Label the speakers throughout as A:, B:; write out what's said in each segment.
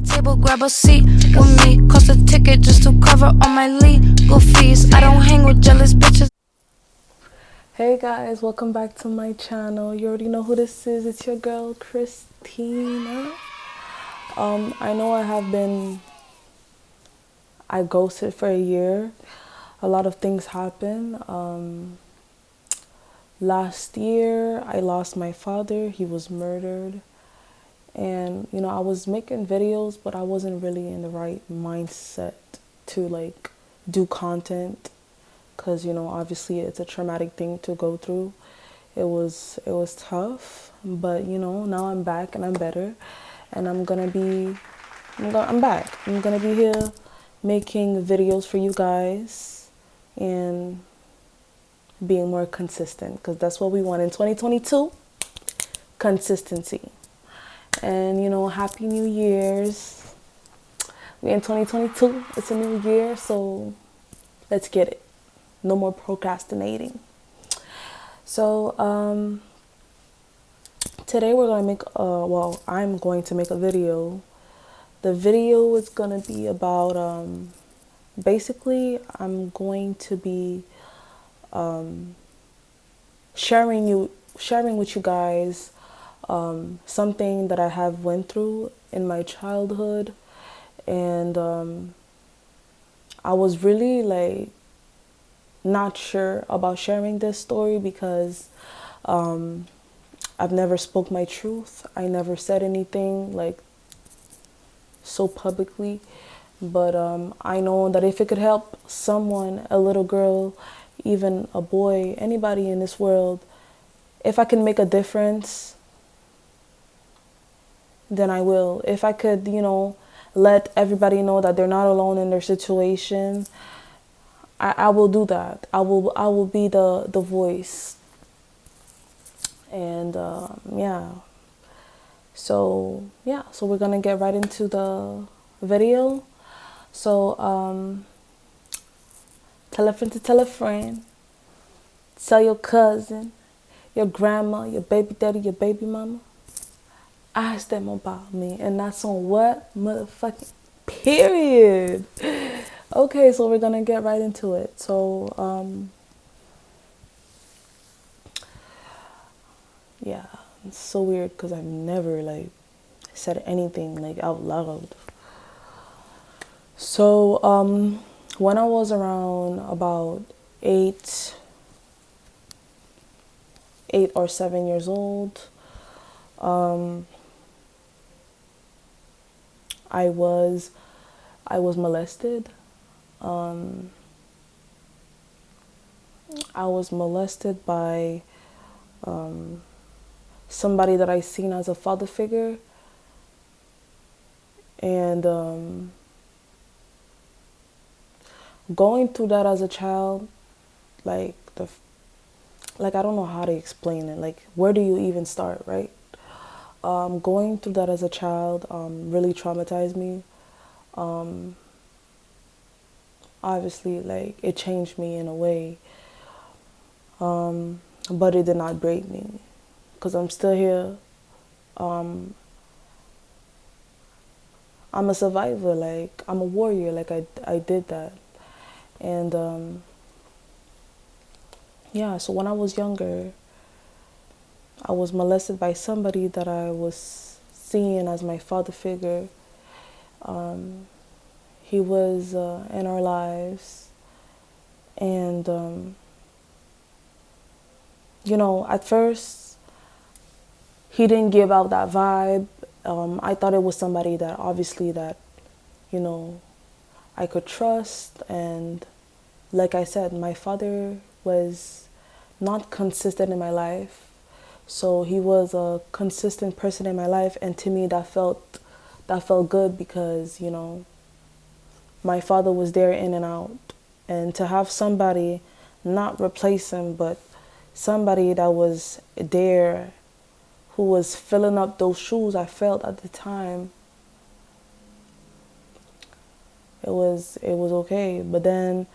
A: table, grab a seat with me. Cost a ticket just to cover all my legal fees. I don't hang with jealous bitches.
B: Hey guys, welcome back to my channel. You already know who this is. It's your girl Christina. I know I ghosted for a year. A lot of things happened. Last year I lost my father. He was murdered. And I was making videos, but I wasn't really in the right mindset to like do content, because obviously it's a traumatic thing to go through. It was tough, but now I'm back and I'm better, and I'm back. I'm gonna be here making videos for you guys and being more consistent, because that's what we want in 2022. Consistency. And happy New Year's. We in 2022. It's a new year, so let's get it. No more procrastinating. So today we're gonna make I'm going to make a video. The video is gonna be about basically I'm going to be sharing with you guys something that I have went through in my childhood, and I was really like not sure about sharing this story because I've never spoke my truth. I never said anything like so publicly, but I know that if it could help someone, a little girl, even a boy, anybody in this world, if I can make a difference, then I will. If I could, let everybody know that they're not alone in their situation, I will do that. I will be the voice. And so we're gonna get right into the video. So tell a friend to tell a friend. Tell your cousin, your grandma, your baby daddy, your baby mama. Ask them about me, and that's on what motherfucking period. Okay, so we're gonna get right into it. So yeah, it's so weird because I've never like said anything like out loud. So when I was around about 8 or 7 years old, I was molested. I was molested by somebody that I seen as a father figure, and going through that as a child, like I don't know how to explain it. Like, where do you even start, right? Going through that as a child really traumatized me. Obviously, like, it changed me in a way, but it did not break me, because I'm still here. I'm a survivor. Like, I'm a warrior. Like, I did that. And yeah, so when I was younger, I was molested by somebody that I was seeing as my father figure. He was in our lives, and at first he didn't give out that vibe. I thought it was somebody that obviously that I could trust. And like I said, my father was not consistent in my life, so he was a consistent person in my life, and to me that felt good, because my father was there in and out, and to have somebody not replace him, but somebody that was there who was filling up those shoes I felt at the time, it was okay. But then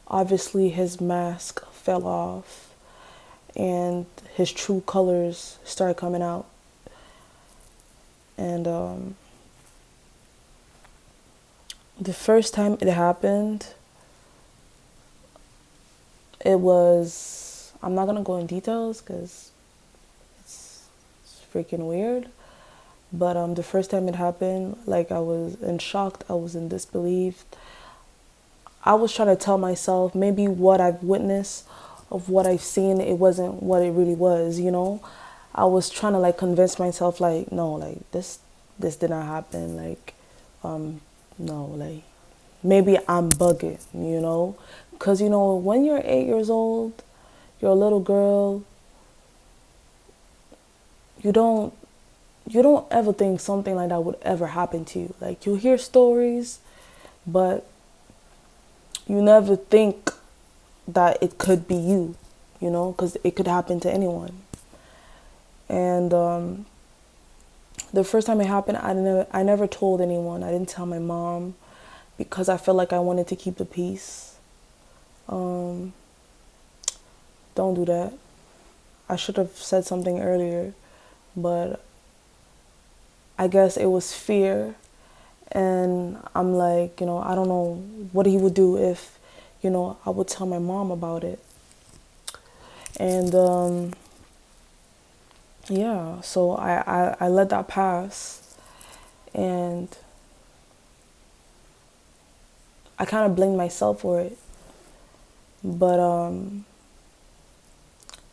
B: obviously his mask fell off and his true colors started coming out. And the first time it happened, it was, I'm not gonna go in details because it's freaking weird. But the first time it happened, like, I was in shock, I was in disbelief. I was trying to tell myself maybe what I've witnessed, of what I've seen, it wasn't what it really was, you know? I was trying to like convince myself like, no, like this did not happen, like no, like maybe I'm bugging, you know? Cuz you know, when you're 8 years old, you're a little girl, you don't ever think something like that would ever happen to you. Like, you hear stories, but you never think that it could be you, you know, because it could happen to anyone. And the first time it happened, I never told anyone. I didn't tell my mom because I felt like I wanted to keep the peace. Don't do that. I should have said something earlier, but I guess it was fear. And I'm like, you know, I don't know what he would do if, you know, I would tell my mom about it. And yeah, so I let that pass. And I kind of blamed myself for it. But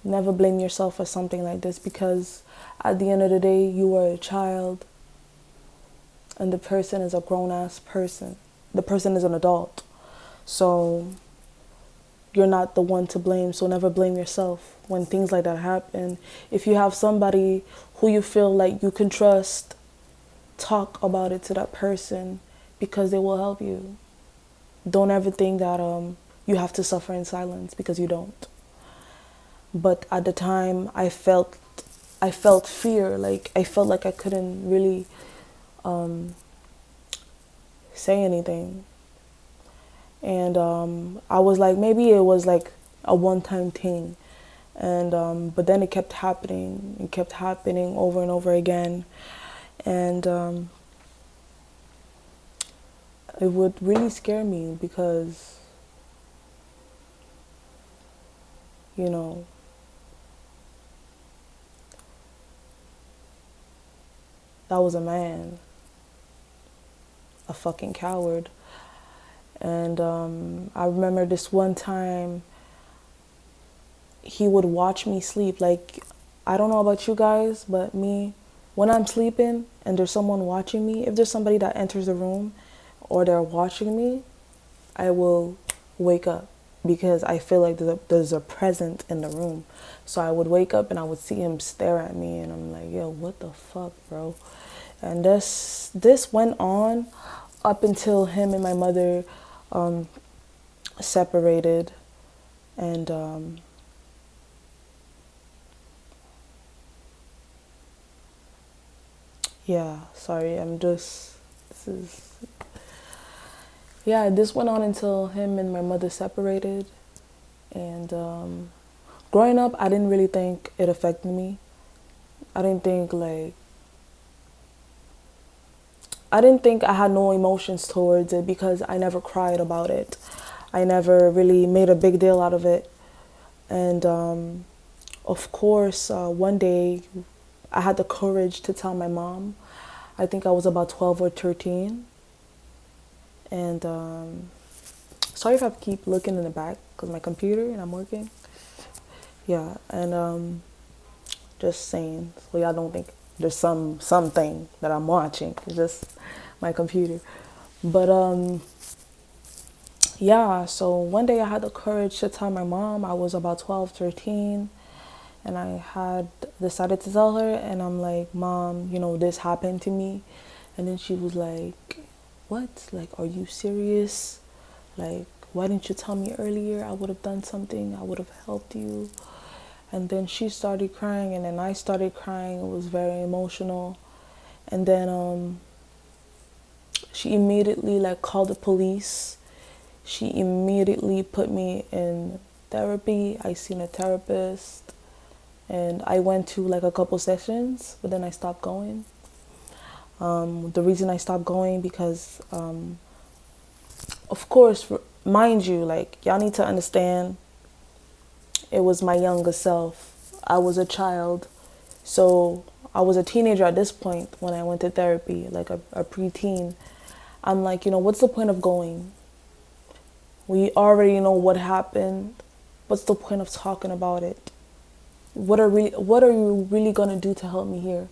B: never blame yourself for something like this, because at the end of the day, you are a child and the person is a grown-ass person. The person is an adult. So you're not the one to blame, so never blame yourself when things like that happen. If you have somebody who you feel like you can trust, talk about it to that person because they will help you. Don't ever think that you have to suffer in silence, because you don't. But at the time, I felt fear. Like, I felt like I couldn't really say anything. And I was like, maybe it was like a one-time thing. And but then it kept happening. It kept happening over and over again. And it would really scare me because, you know, that was a man, a fucking coward. And I remember this one time, he would watch me sleep. Like, I don't know about you guys, but me, when I'm sleeping and there's someone watching me, if there's somebody that enters the room or they're watching me, I will wake up because I feel like there's a presence in the room. So I would wake up and I would see him stare at me, and I'm like, yo, what the fuck, bro? And this went on up until him and my mother separated. And yeah, sorry, this went on until him and my mother separated. And growing up, I didn't really think it affected me. I didn't think I had no emotions towards it because I never cried about it. I never really made a big deal out of it. And of course, one day I had the courage to tell my mom. I think I was about 12 or 13. And sorry if I keep looking in the back because my computer and I'm working. Yeah, and just saying, so y'all don't think there's something that I'm watching. It's just my computer. But yeah, so one day I had the courage to tell my mom. I was about 12, 13, and I had decided to tell her, and I'm like, Mom, you know, this happened to me. And then she was like, what? Like, are you serious? Like, why didn't you tell me earlier? I would have done something. I would have helped you. And then she started crying, and then I started crying. It was very emotional. And then she immediately like called the police. She immediately put me in therapy. I seen a therapist, and I went to like a couple sessions, but then I stopped going. The reason I stopped going because, of course, mind you, like, y'all need to understand, it was my younger self. I was a child. So I was a teenager at this point when I went to therapy, like a preteen. I'm like, what's the point of going? We already know what happened. What's the point of talking about it? What are you really gonna do to help me here?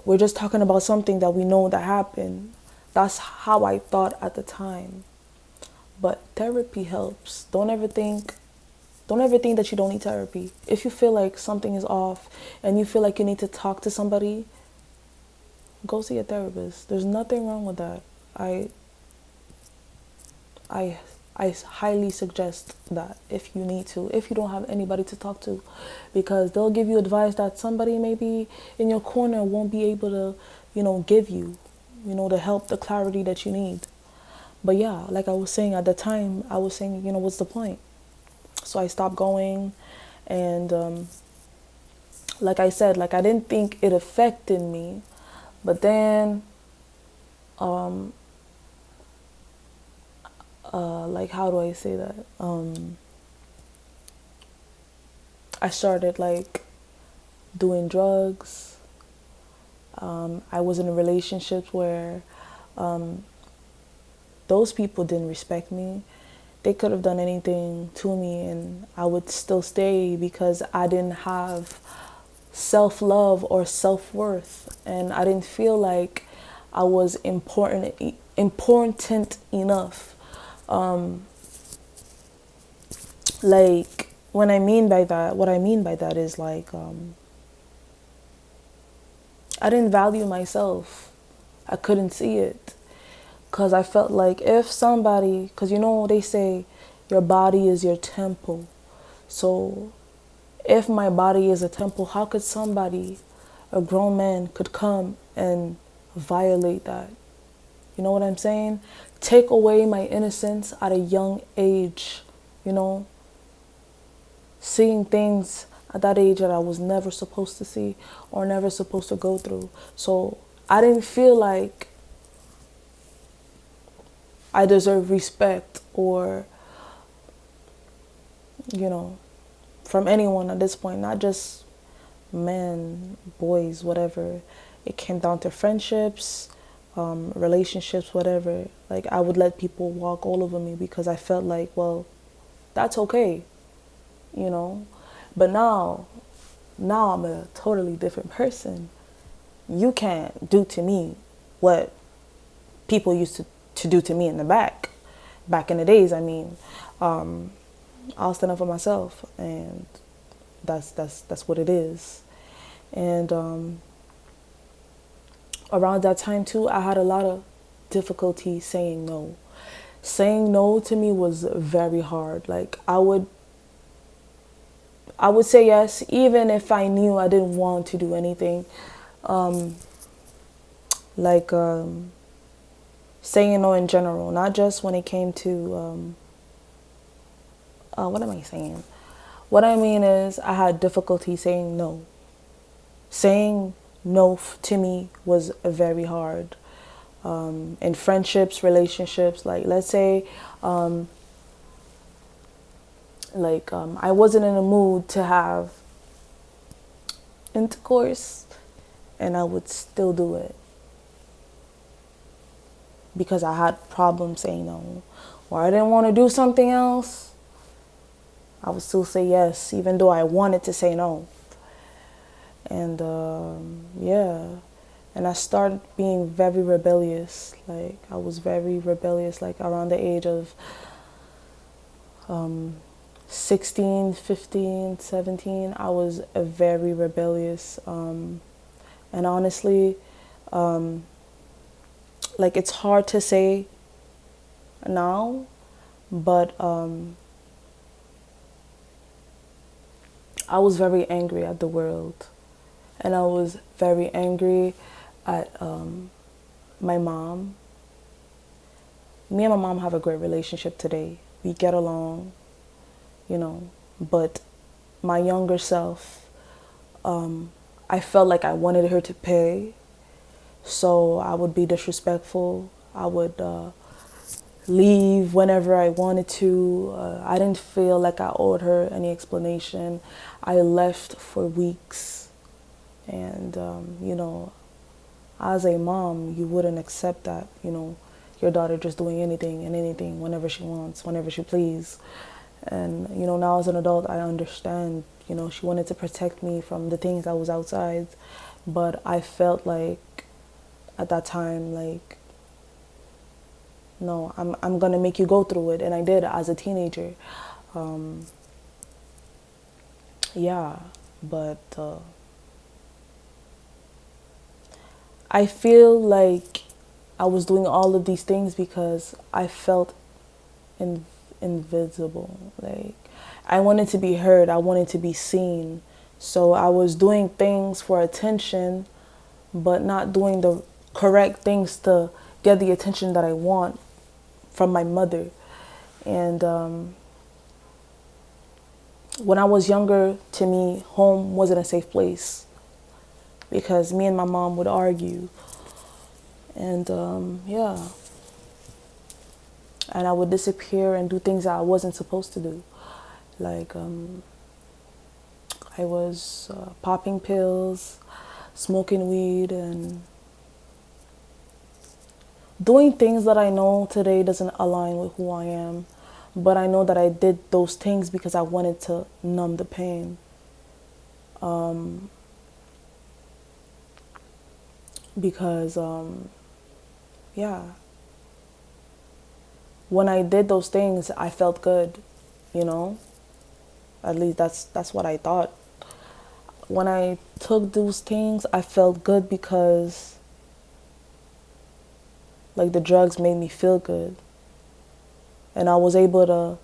B: We're just talking about something that we know that happened. That's how I thought at the time. But therapy helps. Don't ever think that you don't need therapy. If you feel like something is off and you feel like you need to talk to somebody, go see a therapist. There's nothing wrong with that. I I highly suggest that if you need to, if you don't have anybody to talk to, because they'll give you advice that somebody maybe in your corner won't be able to, give you, the help, the clarity that you need. But yeah, like I was saying at the time, I was saying, what's the point? So I stopped going, and like I said, like I didn't think it affected me, but then like how do I say that? I started like doing drugs. I was in relationships where those people didn't respect me. They could have done anything to me and I would still stay because I didn't have self-love or self-worth, and I didn't feel like I was important enough. Like what I mean by that is like I didn't value myself. I couldn't see it. Because I felt like if somebody, because they say your body is your temple. So if my body is a temple, how could somebody, a grown man, could come and violate that? You know what I'm saying? Take away my innocence at a young age, seeing things at that age that I was never supposed to see or never supposed to go through. So I didn't feel like I deserve respect or, from anyone at this point, not just men, boys, whatever. It came down to friendships, relationships, whatever. Like I would let people walk all over me because I felt like, well, that's okay, But now I'm a totally different person. You can't do to me what people used to do to me in the back in the days. I mean, I'll stand up for myself, and that's what it is. And around that time too, I had a lot of difficulty saying no. Saying no to me was very hard. Like I would say yes even if I knew I didn't want to do anything. Like saying no in general, not just when it came to what am I saying? What I mean is I had difficulty saying no. Saying no to me was very hard. In friendships, relationships, like let's say I wasn't in a mood to have intercourse and I would still do it because I had problems saying no, or I didn't want to do something else, I would still say yes even though I wanted to say no. And yeah, and I started being very rebellious. Like I was very rebellious, like around the age of 16, 15, 17, I was very rebellious. And honestly, like it's hard to say now, but I was very angry at the world. And I was very angry at my mom. Me and my mom have a great relationship today. We get along, but my younger self, I felt like I wanted her to pay So I would be disrespectful. I would leave whenever I wanted to. I didn't feel like I owed her any explanation. I left for weeks. And, as a mom, you wouldn't accept that, your daughter just doing anything and anything whenever she wants, whenever she please. And, now as an adult, I understand, she wanted to protect me from the things that was outside. But I felt like at that time, like, no, I'm gonna make you go through it. And I did as a teenager. Yeah, but I feel like I was doing all of these things because I felt invisible. Like, I wanted to be heard, I wanted to be seen. So I was doing things for attention, but not doing the correct things to get the attention that I want from my mother. And when I was younger, to me, home wasn't a safe place because me and my mom would argue. And yeah. And I would disappear and do things that I wasn't supposed to do. Like, I was popping pills, smoking weed, and doing things that I know today doesn't align with who I am. But I know that I did those things because I wanted to numb the pain. Because, yeah, when I did those things, I felt good, you know? At least that's what I thought. When I took those things, I felt good because, like, the drugs made me feel good. And I was able to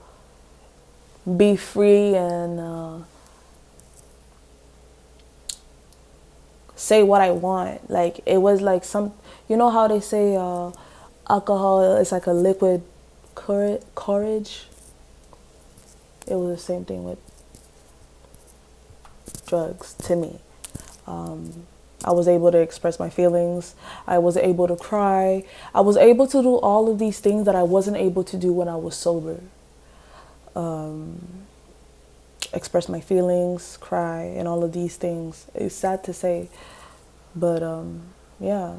B: be free and say what I want. Like, it was like you know how they say alcohol is like a liquid courage? It was the same thing with drugs to me. I was able to express my feelings. I was able to cry. I was able to do all of these things that I wasn't able to do when I was sober. Express my feelings, cry, and all of these things. It's sad to say, but yeah.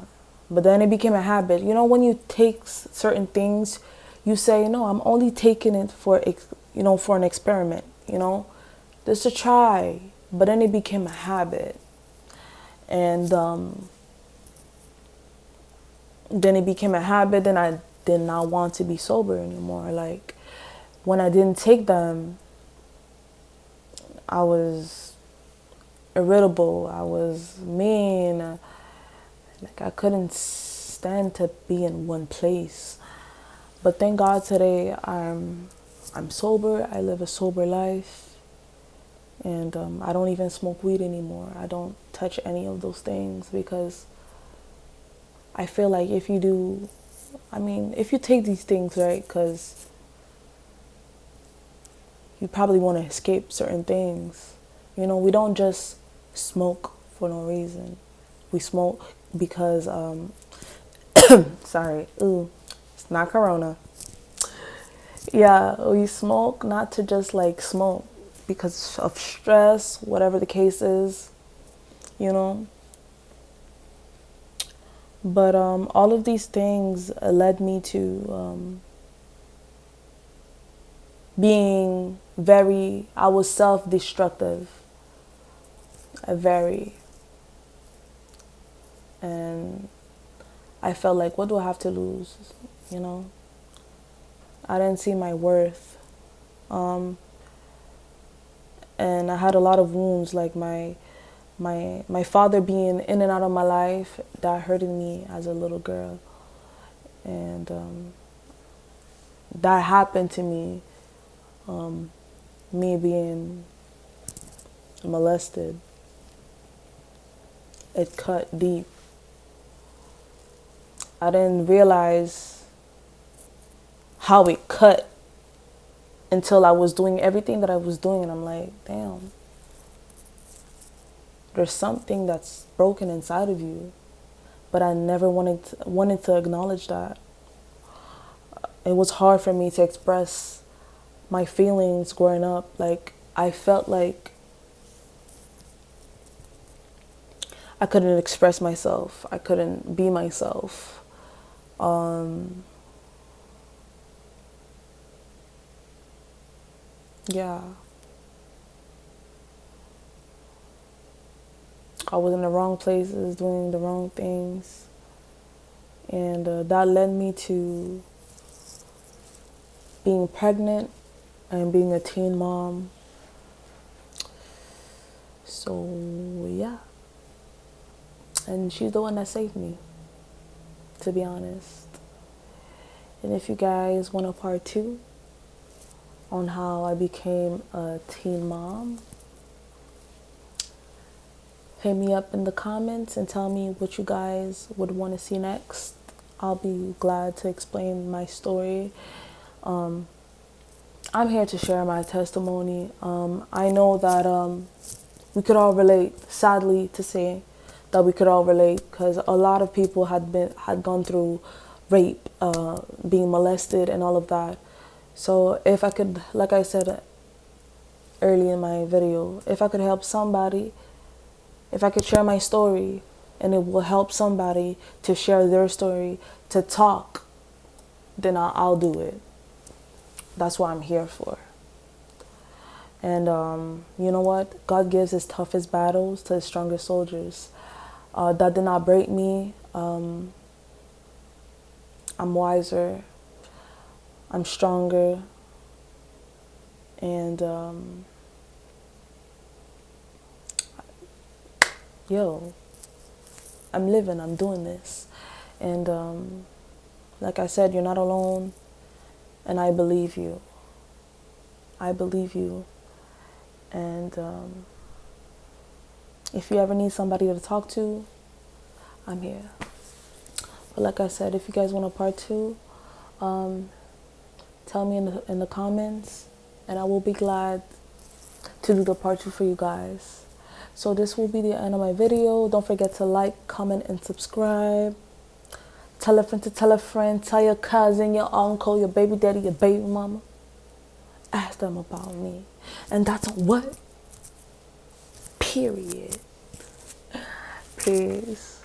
B: But then it became a habit. You know, when you take certain things, you say, no, I'm only taking it for, for an experiment, just to try. But then it became a habit. And then it became a habit, then I did not want to be sober anymore. Like, when I didn't take them, I was irritable, I was mean, like I couldn't stand to be in one place. But thank God today I'm sober, I live a sober life, and I don't even smoke weed anymore. I don't touch any of those things because I feel like if you do, if you take these things, right, because you probably want to escape certain things. We don't just smoke for no reason. We smoke because, sorry, it's not Corona. Yeah, we smoke not to just like smoke because of stress, whatever the case is, But all of these things led me to I was self-destructive, very. And I felt like, what do I have to lose, I didn't see my worth. And I had a lot of wounds, like my father being in and out of my life, that hurted me as a little girl. And that happened to me, me being molested. It cut deep. I didn't realize how it cut until I was doing everything that I was doing, and I'm like, damn, there's something that's broken inside of you. but I never wanted to acknowledge that. It was hard for me to express my feelings growing up. Like, I felt like I couldn't express myself. I couldn't be myself. Yeah. I was in the wrong places, doing the wrong things. And that led me to being pregnant and being a teen mom. So, yeah. And she's the one that saved me, to be honest. And if you guys want a part 2 on how I became a teen mom, hit me up in the comments and tell me what you guys would want to see next. I'll be glad to explain my story. I'm here to share my testimony. I know that we could all relate, sadly to say that we could all relate, because a lot of people had gone through rape, being molested and all of that. So if I could, like I said early in my video, if I could help somebody, if I could share my story and it will help somebody to share their story, to talk, then I'll do it. That's what I'm here for. And you know what? God gives his toughest battles to his strongest soldiers. That did not break me. I'm wiser. I'm stronger. And I'm living. I'm doing this. And like I said, you're not alone. And I believe you. I believe you. And if you ever need somebody to talk to, I'm here. But like I said, if you guys want a part 2, tell me in the comments, and I will be glad to do the part 2 for you guys. So this will be the end of my video. Don't forget to like, comment, and subscribe. Tell a friend to tell a friend. Tell your cousin, your uncle, your baby daddy, your baby mama. Ask them about me. And that's what? Period. Peace.